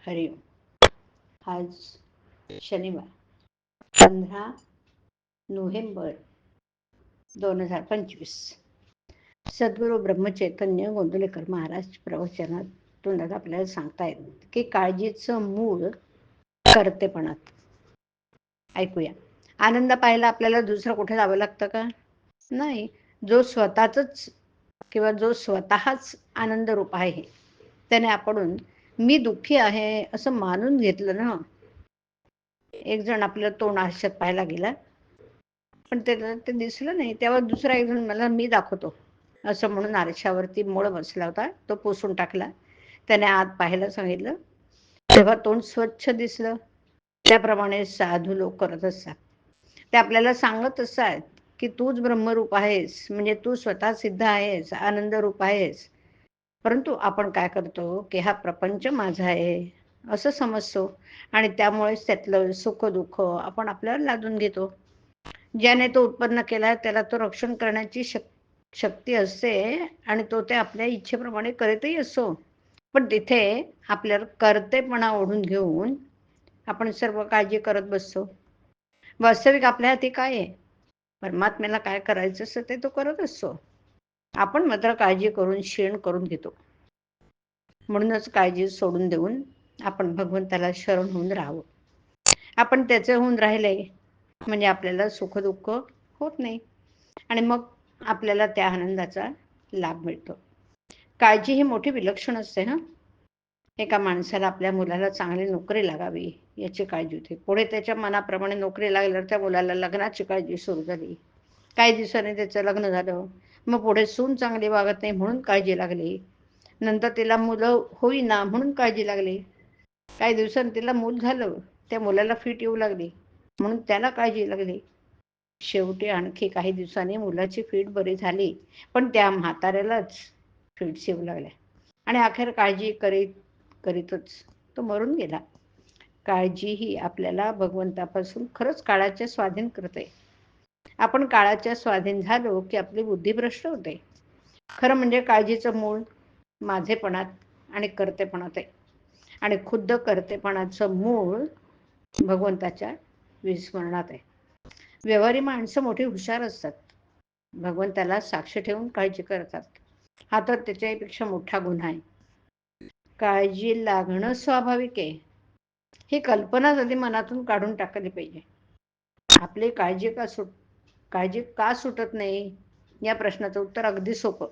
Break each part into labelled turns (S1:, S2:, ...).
S1: हरिओम. आज शनिवार 15 नोव्हेंबर 2025. सद्गुरू ब्रह्मचैतन्य गोंदवलेकर महाराज प्रवचनातून आपल्याला सांगतायत की काळजीचं मूळ कर्तेपणात. ऐकूया. आनंद पाहायला आपल्याला दुसरं कुठे जावं लागतं का? नाही. जो स्वतःच किंवा जो स्वतःच आनंद रूप आहे त्याने आपण मी दुःखी आहे असं मानून घेतलं ना. एक जण आपलं तोंड आरशात पाहायला गेला, पण त्याला ते दिसलं नाही. तेव्हा दुसरा एक जण मला मी दाखवतो असं म्हणून आरशावरती मूळ बसला होता, तो पुसून टाकला. त्याने आत पाहायला सांगितलं, तेव्हा तोंड स्वच्छ दिसलं. त्याप्रमाणे साधू लोक करत असतात. ते आपल्याला सांगत असतात की तूच ब्रह्मरूप आहेस, म्हणजे तू स्वतः सिद्ध आहेस, आनंद रूप आहेस. परंतु आपण काय करतो की हा प्रपंच माझा आहे असं समजतो आणि त्यामुळेच त्यातलं सुख दुःख आपण आपल्यावर लादून घेतो. ज्याने तो उत्पन्न केला त्याला तो रक्षण करण्याची शक्ती असते आणि तो ते आपल्या इच्छेप्रमाणे करीतही असतो. पण तिथे आपल्याला कर्तेपणा ओढून घेऊन आपण सर्व काळजी करत बसतो. वास्तविक आपल्या हाती काय आहे? परमात्म्याला काय करायचं असतं ते तो करत असतो. आपण मात्र काळजी करून क्षीण करून घेतो. म्हणूनच काळजी सोडून देऊन आपण भगवंताला शरण होऊन राहावं. आपण त्याचं होऊन राहिले म्हणजे आपल्याला सुख दुःख होत नाही आणि मग आपल्याला त्या आनंदाचा लाभ मिळतो. काळजी ही मोठी विलक्षण असते ना. एका माणसाला आपल्या मुलाला चांगली नोकरी लागावी याची काळजी होती. पुढे त्याच्या मनाप्रमाणे नोकरी लागल्यावर त्या मुलाला लग्नाची काळजी सुरू झाली. काही दिवसांनी त्याचं लग्न झालं. मग पुढे सून चांगली वागत नाही म्हणून काळजी लागली. नंतर तिला मुलं होईना म्हणून काळजी लागली. काही दिवसांनी तिला मूल झालं, त्या मुलाला फिट येऊ लागली म्हणून त्याला काळजी लागली. शेवटी आणखी काही दिवसांनी मुलाची फिट बरी झाली, पण त्या म्हाताऱ्यालाच फिट्स येऊ लागल्या आणि अखेर काळजी करीतच तो मरून गेला. काळजी ही आपल्याला भगवंतापासून खरंच काळाच्या स्वाधीन करते. आपण काळाच्या स्वाधीन झालो की आपली बुद्धी भ्रष्ट होते. खरं म्हणजे काळजीचं मूळ माझेपणात आणि कर्तेपणात आहे आणि खुद्द कर्तेपणाचं मूळ भगवंताच्या विस्मरणात आहे. व्यवहारी माणसं मोठी हुशार असतात. भगवंताला साक्ष ठेवून काळजी करतात. हा तर त्याच्यापेक्षा मोठा गुन्हा आहे. काळजी लागणं स्वाभाविक आहे ही कल्पना आधी मनातून काढून टाकली पाहिजे. आपली काळजी का सुटत नाही या प्रश्नाचं उत्तर अगदी सोपं.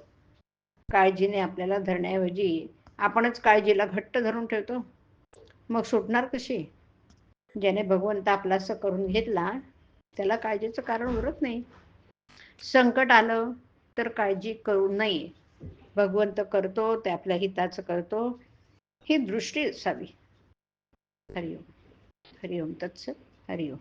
S1: काळजीने आपल्याला धरण्याऐवजी आपणच काळजीला घट्ट धरून ठेवतो. मग सुटणार कशी? ज्याने भगवंत आपलासा करून घेतला त्याला काळजीचं कारण उरत नाही. संकट आलं तर काळजी करू नये. भगवंत करतो ते आपल्या हिताचं करतो ही दृष्टी असावी. हरिओम. हरिओम तत्सत. हरिओम.